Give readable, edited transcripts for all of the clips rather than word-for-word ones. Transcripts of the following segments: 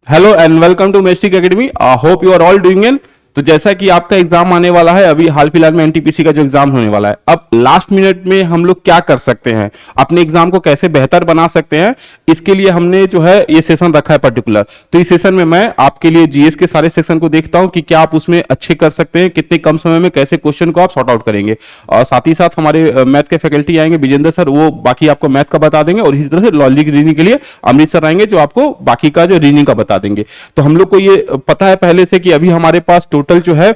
Hello and welcome to Mestic academy. Hope you are all doing well. तो जैसा कि आपका एग्जाम आने वाला है, अभी हाल फिलहाल में एनटीपीसी का जो एग्जाम होने वाला है, अब लास्ट मिनट में हम लोग क्या कर सकते हैं, अपने एग्जाम को कैसे बेहतर बना सकते हैं, इसके लिए हमने जो है ये सेशन रखा है पर्टिकुलर। तो इस सेशन में मैं आपके लिए जीएस के सारे सेक्शन को देखता हूं कि क्या आप उसमें अच्छे कर सकते हैं, कितने कम समय में कैसे क्वेश्चन को आप सॉर्ट आउट करेंगे। और साथ ही साथ हमारे मैथ के फैकल्टी आएंगे, विजेंद्र सर, वो बाकी आपको मैथ का बता देंगे। और इसी तरह से लॉजिक रीजनिंग के लिए अमृत सर आएंगे, जो आपको बाकी का जो रीजनिंग का बता देंगे। तो हम लोग को ये पता है पहले से कि अभी हमारे पास टोटल जो है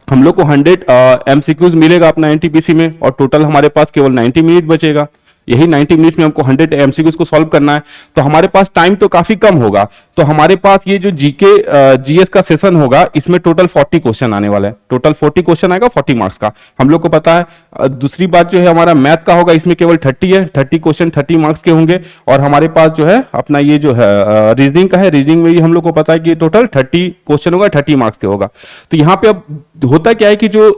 हम लोग को 100 एमसीक्यूज मिलेगा अपना एनटीपीसी में, और टोटल हमारे पास केवल 90 मिनट बचेगा। यही 90 मिनट्स में हमको 100 एमसीक्यूज को सॉल्व करना है। तो हमारे पास टाइम तो काफी कम होगा। तो हमारे पास ये जो जीके जीएस का सेशन होगा, इसमें टोटल 40 क्वेश्चन आने वाले हैं। टोटल 40 क्वेश्चन आएगा 40 मार्क्स का, हम लोग को पता है। दूसरी बात जो है हमारा मैथ का होगा, इसमें केवल 30 है, 30 क्वेश्चन 30 मार्क्स के होंगे। और हमारे पास जो है अपना ये जो है रीजनिंग का है, रीजनिंग में भी हम लोग को पता है कि टोटल 30 क्वेश्चन होगा, 30 मार्क्स के होगा। तो यहाँ पे अब होता क्या है कि जो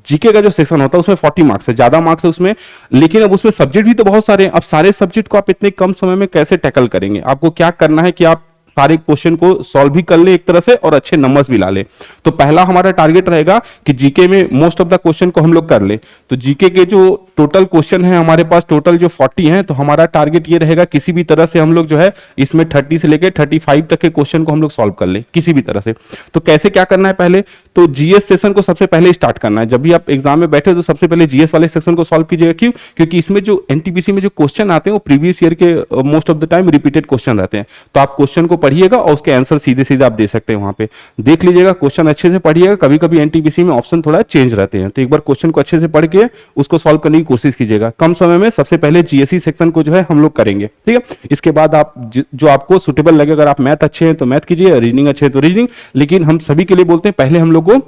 जीके का जो सेक्शन होता है उसमें 40 मार्क्स है, ज्यादा मार्क्स है उसमें, लेकिन अब उसमें सब्जेक्ट भी तो बहुत सारे हैं। अब सारे सब्जेक्ट को आप इतने कम समय में कैसे टैकल करेंगे? आपको क्या करना है कि आप सारे क्वेश्चन को सॉल्व भी कर ले एक तरह से, और अच्छे नंबर्स भी ला ले। तो पहला हमारा टारगेट रहेगा कि जीके में मोस्ट ऑफ द क्वेश्चन को हम लोग कर ले। तो जीके के जो टोटल क्वेश्चन है हमारे पास, टोटल जो 40 हैं, तो हमारा टारगेट ये रहेगा किसी भी तरह से हम लोग जो है इसमें 30 से लेकर 35 तक के क्वेश्चन को हम लोग सॉल्व कर ले किसी भी तरह से। तो कैसे क्या करना है? पहले तो जीएस सेशन को सबसे पहले स्टार्ट करना है। जब भी आप एग्जाम में बैठे तो सबसे पहले जीएस वाले सेक्शन को सॉल्व कीजिएगा। क्यों? क्योंकि इसमें जो एनटीपीसी में जो क्वेश्चन आते हैं वो प्रीवियस ईयर के most of the time repeated question रहते हैं। तो आप क्वेश्चन को पढ़िएगा और उसके आंसर सीधे सीधे आप दे सकते हैं। वहां पे देख लीजिएगा, क्वेश्चन अच्छे से पढ़िएगा। कभी कभी एनटीपीसी में ऑप्शन थोड़ा चेंज रहते हैं, तो एक बार क्वेश्चन को अच्छे से पढ़ के उसको सॉल्व करने की कोशिश कीजिएगा। कम समय में सबसे पहले जीएसई सेक्शन को जो है हम लोग करेंगे, ठीक है। इसके बाद आप जो आपको सुटेबल लगे, अगर आप मैथ अच्छे हैं तो मैथ कीजिए, रीजनिंग अच्छे है तो रीजनिंग। लेकिन हम सभी के लिए बोलते हैं पहले हम लोग को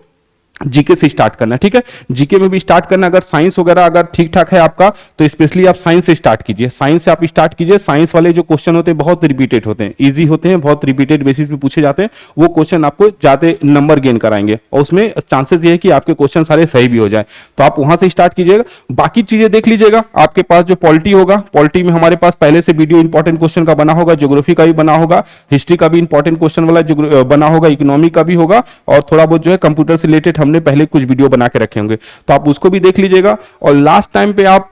जीके से स्टार्ट करना, ठीक है। जीके में भी स्टार्ट करना, अगर साइंस वगैरह अगर ठीक ठाक है आपका, तो स्पेशली आप साइंस से स्टार्ट कीजिए। साइंस से आप स्टार्ट कीजिए। साइंस वाले जो क्वेश्चन होते हैं बहुत रिपीटेड होते हैं, इजी होते हैं, बहुत रिपीटेड बेसिस पे पूछे जाते हैं। वो क्वेश्चन आपको ज्यादा नंबर गेन कराएंगे, और उसमें चांसेस ये है कि आपके क्वेश्चन सारे सही भी हो जाए। तो आप वहां से स्टार्ट कीजिएगा। बाकी चीजें देख लीजिएगा। आपके पास जो पॉलिटी होगा, पॉलिटी में हमारे पास पहले से वीडियो इंपॉर्टेंट क्वेश्चन का बना होगा, ज्योग्राफी का भी बना होगा, हिस्ट्री का भी इंपॉर्टेंट क्वेश्चन वाला बना होगा, इकोनॉमी का भी होगा, और थोड़ा बहुत जो है कंप्यूटर से रिलेटेड हमने पहले कुछ वीडियो बना के रखे होंगे, तो आप उसको भी देख लीजिएगा। और लास्ट टाइम पे आप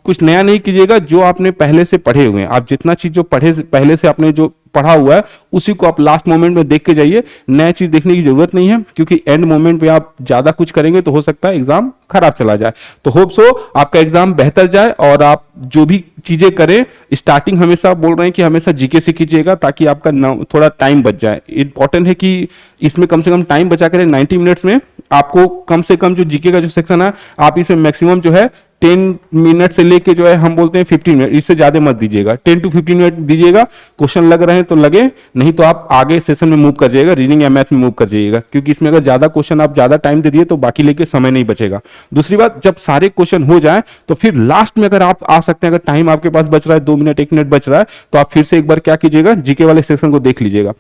कुछ नया नहीं कीजिएगा, जो आपने पहले से पढ़े हुए हैं। आप जितना चीज जो पढ़े पहले से आपने जो पढ़ा हुआ है उसी को आप लास्ट मोमेंट में देख के जाइए। नया चीज देखने की जरूरत नहीं है, क्योंकि एंड मोमेंट पे आप ज्यादा कुछ करेंगे तो हो सकता है एग्जाम खराब चला जाए। तो होप सो आपका एग्जाम बेहतर जाए, और आप जो भी चीजें करें, स्टार्टिंग हमेशा बोल रहे हैं कि हमेशा जीके से कीजिएगा, ताकि आपका थोड़ा टाइम बच जाए। इंपॉर्टेंट है कि इसमें कम से कम टाइम बचा करें। 90 मिनट्स में आपको कम से कम जो जीके का जो सेक्शन है, आप इसमें मैक्सिमम जो है 10 मिनट से लेके जो है हम बोलते हैं 15 मिनट, इससे ज्यादा मत दीजिएगा। 10 to 15 मिनट दीजिएगा। क्वेश्चन लग रहे हैं तो लगे, नहीं तो आप आगे सेशन में मूव कर जाइएगा, रीजनिंग या मैथ में मूव कर जाइएगा। क्योंकि इसमें अगर ज्यादा क्वेश्चन आप ज्यादा टाइम दे दिए तो बाकी लेके समय नहीं बचेगा। दूसरी बात, जब सारे क्वेश्चन हो जाए तो फिर लास्ट में अगर आप आ सकते हैं, अगर टाइम आपके पास बच रहा है 2 मिनट 1 मिनट बच रहा है, तो आप फिर से एक बार क्या कीजिएगा, जीके वाले सेक्शन को देख लीजिएगा।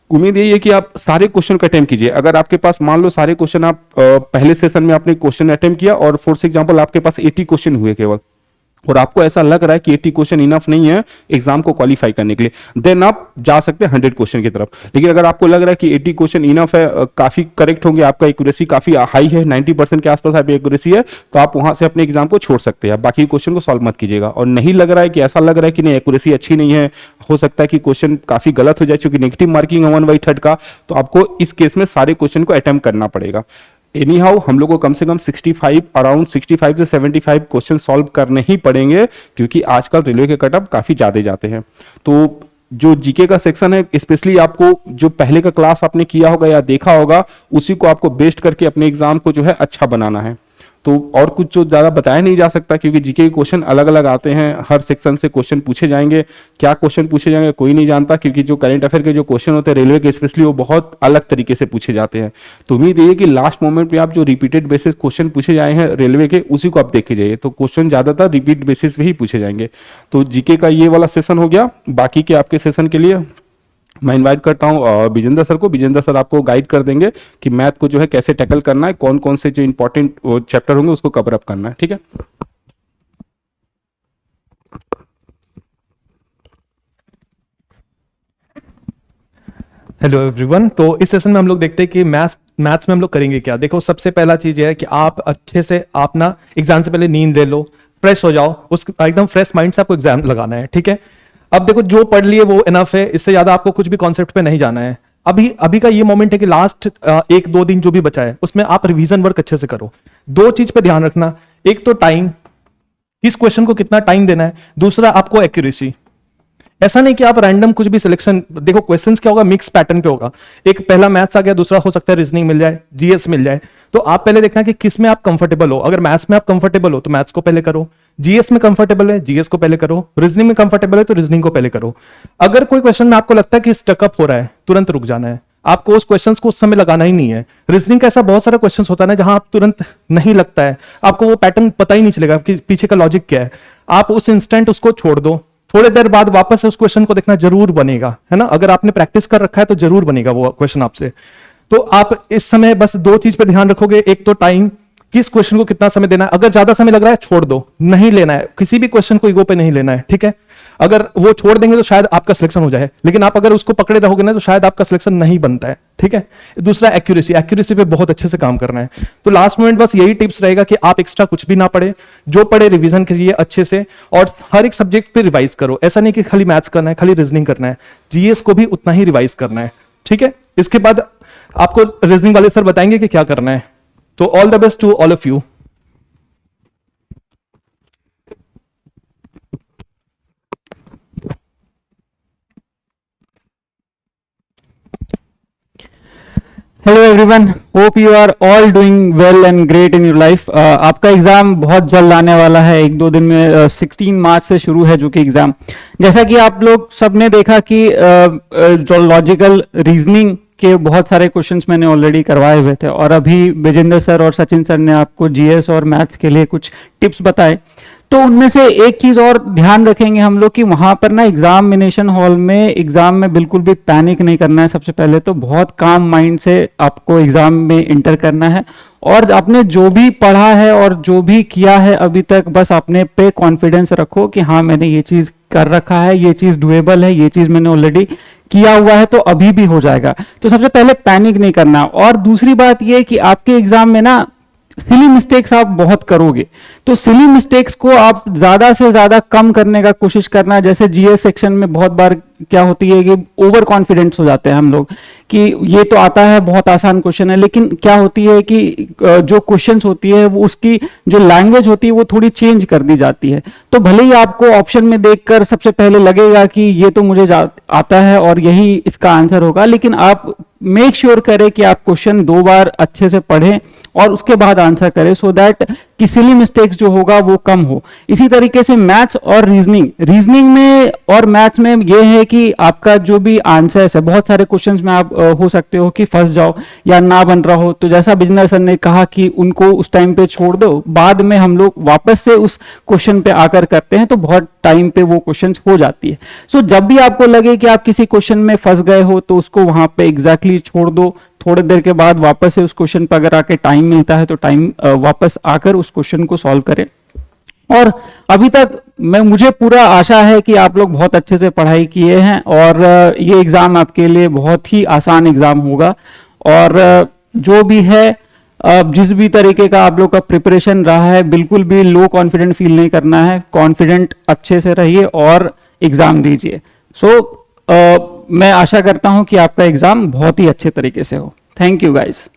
उम्मीद यही है कि आप सारे क्वेश्चन का अटेम्प्ट कीजिए। अगर आपके पास मान लो सारे क्वेश्चन आप पहले सेशन में आपने क्वेश्चन अटेम्प्ट किया, और फॉर एग्जांपल आपके पास 80 क्वेश्चन हुए केवल, और आपको ऐसा लग रहा है कि 80 क्वेश्चन इनफ नहीं है एग्जाम को क्वालिफाई करने के लिए, देन आप जा सकते हैं 100 क्वेश्चन की तरफ। लेकिन अगर आपको लग रहा है कि 80 क्वेश्चन इनफ है, काफी करेक्ट होंगे, आपका एक्यूरेसी काफी हाई है, 90% के आसपास आपकी एक्यूरेसी है, तो आप वहां से अपने एग्जाम को छोड़ सकते हैं। बाकी क्वेश्चन को सॉल्व मत कीजिएगा। और नहीं लग रहा है कि ऐसा लग रहा है कि नहीं एक्यूरेसी अच्छी नहीं है, हो सकता है कि क्वेश्चन काफी गलत हो जाए, क्योंकि नेगेटिव मार्किंग है 1/3 का, तो आपको इस केस में सारे क्वेश्चन को अटेम्प्ट करना पड़ेगा। एनी हाउ हम लोग को कम से कम 65 अराउंड 65 से 75 क्वेश्चन सॉल्व करने ही पड़ेंगे, क्योंकि आजकल रेलवे के कटअप काफी ज्यादा जाते हैं। तो जो जीके का सेक्शन है, स्पेशली आपको जो पहले का क्लास आपने किया होगा या देखा होगा, उसी को आपको बेस्ड करके अपने एग्जाम को जो है अच्छा बनाना है। तो और कुछ जो ज्यादा बताया नहीं जा सकता, क्योंकि जीके के क्वेश्चन अलग अलग आते हैं, हर सेक्शन से क्वेश्चन पूछे जाएंगे। क्या क्वेश्चन पूछे जाएंगे कोई नहीं जानता, क्योंकि जो करंट अफेयर के जो क्वेश्चन होते हैं रेलवे के स्पेशली, वो बहुत अलग तरीके से पूछे जाते हैं। तो उम्मीद ये है कि लास्ट मोमेंट पे आप जो रिपीटेड बेसिस क्वेश्चन पूछे जाए हैं रेलवे के, उसी को आप देख के जाइए। तो क्वेश्चन ज्यादातर रिपीट बेसिस पे ही पूछे जाएंगे। तो जीके का ये वाला सेशन हो गया। बाकी के आपके सेशन के लिए मैं इनवाइट करता हूं विजेंद्र सर को। विजेंद्र सर आपको गाइड कर देंगे कि मैथ को जो है कैसे टैकल करना है, कौन कौन से जो इंपॉर्टेंट चैप्टर होंगे उसको कवर अप करना है, ठीक है। Hello everyone. तो इस सेशन में हम लोग देखते हैं कि मैथ्स में हम लोग करेंगे क्या। देखो, सबसे पहला चीज ये है कि आप अच्छे से आप ना एग्जाम से पहले नींद ले लो, फ्रेश हो जाओ, उस एकदम फ्रेश माइंड से आपको एग्जाम लगाना है, ठीक है। अब देखो, जो पढ़ लिए वो इनफ है, इससे ज्यादा आपको कुछ भी कॉन्सेप्ट पे नहीं जाना है। अभी अभी का ये मोमेंट है कि लास्ट 1-2 दिन जो भी बचा है उसमें आप रिवीजन वर्क अच्छे से करो। 2 चीज पे ध्यान रखना, एक तो टाइम, किस क्वेश्चन को कितना टाइम देना है, दूसरा आपको एक्यूरेसी। ऐसा नहीं कि आप रैंडम कुछ भी सिलेक्शन, देखो क्वेश्चंस क्या होगा, मिक्स पैटर्न पे होगा। एक पहला मैथ्स आ गया, दूसरा हो सकता है रीजनिंग मिल जाए, जीएस मिल जाए। तो आप पहले देखना कि किस में आप कंफर्टेबल हो। अगर मैथ्स में आप कंफर्टेबल हो तो मैथ्स को पहले करो, जीएस में कंफर्टेबल है जीएस को पहले करो, रीजनिंग में कंफर्टेबल है तो रीजनिंग को पहले करो। अगर कोई क्वेश्चन में आपको लगता है कि स्टकअप हो रहा है, तुरंत रुक जाना है। आपको उस क्वेश्चन को उस समय लगाना ही नहीं है। रीजनिंग का ऐसा बहुत सारा क्वेश्चन होता है ना जहां आप तुरंत नहीं लगता है, आपको वो पैटर्न पता ही नहीं चलेगा कि पीछे का लॉजिक क्या है। आप उस इंस्टेंट उसको छोड़ दो, थोड़ी देर बाद वापस से उस क्वेश्चन को देखना जरूर बनेगा, है ना। अगर आपने प्रैक्टिस कर रखा है तो जरूर बनेगा वो क्वेश्चन आपसे। तो आप इस समय बस 2 चीज पे ध्यान रखोगे, एक तो टाइम, किस क्वेश्चन को कितना समय देना है। अगर ज्यादा समय लग रहा है छोड़ दो, नहीं लेना है किसी भी क्वेश्चन को ईगो पे नहीं लेना है, ठीक है। अगर वो छोड़ देंगे तो शायद आपका सिलेक्शन हो जाए, लेकिन आप अगर उसको पकड़े रहोगे ना तो शायद आपका सिलेक्शन नहीं बनता है, ठीक है। दूसरा एक्यूरेसी, एक्यूरेसी पे बहुत अच्छे से काम करना है। तो लास्ट मोमेंट बस यही टिप्स रहेगा कि आप एक्स्ट्रा कुछ भी ना पढ़े, जो पढ़े रिवीजन करिए अच्छे से, और हर एक सब्जेक्ट पे रिवाइज करो। ऐसा नहीं कि खाली मैथ्स करना है, खाली रीजनिंग करना है, जीएस को भी उतना ही रिवाइज करना है, ठीक है। इसके बाद आपको रीजनिंग वाले सर बताएंगे कि क्या करना है। तो all the best to all of you. Hello everyone, hope you are all doing well and great in your life. आपका एग्जाम बहुत जल्द आने वाला है, 1-2 दिन में 16 मार्च से शुरू है जो कि एग्जाम। जैसा कि आप लोग सबने देखा कि जो लॉजिकल रीजनिंग के बहुत सारे क्वेश्चंस मैंने ऑलरेडी करवाए हुए थे, और अभी विजेंद्र सर और सचिन सर ने आपको जीएस और मैथ्स के लिए कुछ टिप्स बताए। तो उनमें से एक चीज और ध्यान रखेंगे हम लोग कि वहां पर ना एग्जामिनेशन हॉल में एग्जाम में बिल्कुल भी पैनिक नहीं करना है। सबसे पहले तो बहुत काम माइंड से आपको एग्जाम में इंटर करना है, और आपने जो भी पढ़ा है और जो भी किया है अभी तक, बस अपने पे कॉन्फिडेंस रखो कि हाँ मैंने ये चीज कर रखा है, ये चीज डुएबल है, ये चीज मैंने ऑलरेडी किया हुआ है, तो अभी भी हो जाएगा। तो सबसे पहले पैनिक नहीं करना। और दूसरी बात यह कि आपके एग्जाम में ना सिली मिस्टेक्स आप बहुत करोगे, तो सिली मिस्टेक्स को आप ज्यादा से ज्यादा कम करने का कोशिश करना। जैसे जीएस सेक्शन में बहुत बार क्या होती है कि ओवर कॉन्फिडेंस हो जाते हैं हम लोग कि ये तो आता है, बहुत आसान क्वेश्चन है, लेकिन क्या होती है कि जो क्वेश्चंस होती है वो उसकी जो लैंग्वेज होती है वो थोड़ी चेंज कर दी जाती है। तो भले ही आपको ऑप्शन में देखकर सबसे पहले लगेगा कि ये तो मुझे आता है और यही इसका आंसर होगा, लेकिन आप मेक श्योर करें कि आप क्वेश्चन 2 बार अच्छे से पढ़ें और उसके बाद आंसर करें, सो दैट कि सिली मिस्टेक्स जो होगा वो कम हो। इसी तरीके से मैथ्स और रीजनिंग में और मैथ्स में ये है कि आपका जो भी आंसर्स है, बहुत सारे क्वेश्चंस में आप हो सकते हो कि फंस जाओ या ना बन रहा हो। तो जैसा बिजनर सर ने कहा कि उनको उस टाइम पे छोड़ दो, बाद में हम लोग वापस से उस क्वेश्चन पे आकर करते हैं तो बहुत टाइम पे वो क्वेश्चन हो जाती है। सो जब भी आपको लगे कि आप किसी क्वेश्चन में फंस गए हो तो उसको वहां पे एग्जैक्टली छोड़ दो। थोड़ी देर के बाद वापस से उस क्वेश्चन पर अगर आके टाइम मिलता है तो टाइम वापस आकर उस क्वेश्चन को सॉल्व करें। और अभी तक मुझे पूरा आशा है कि आप लोग बहुत अच्छे से पढ़ाई किए हैं और ये एग्जाम आपके लिए बहुत ही आसान एग्जाम होगा। और जो भी है, जिस भी तरीके का आप लोग का प्रिपरेशन रहा है, बिल्कुल भी लो कॉन्फिडेंट फील नहीं करना है। कॉन्फिडेंट अच्छे से रहिए और एग्जाम दीजिए। सो मैं आशा करता हूं कि आपका एग्जाम बहुत ही अच्छे तरीके से हो। Thank you guys.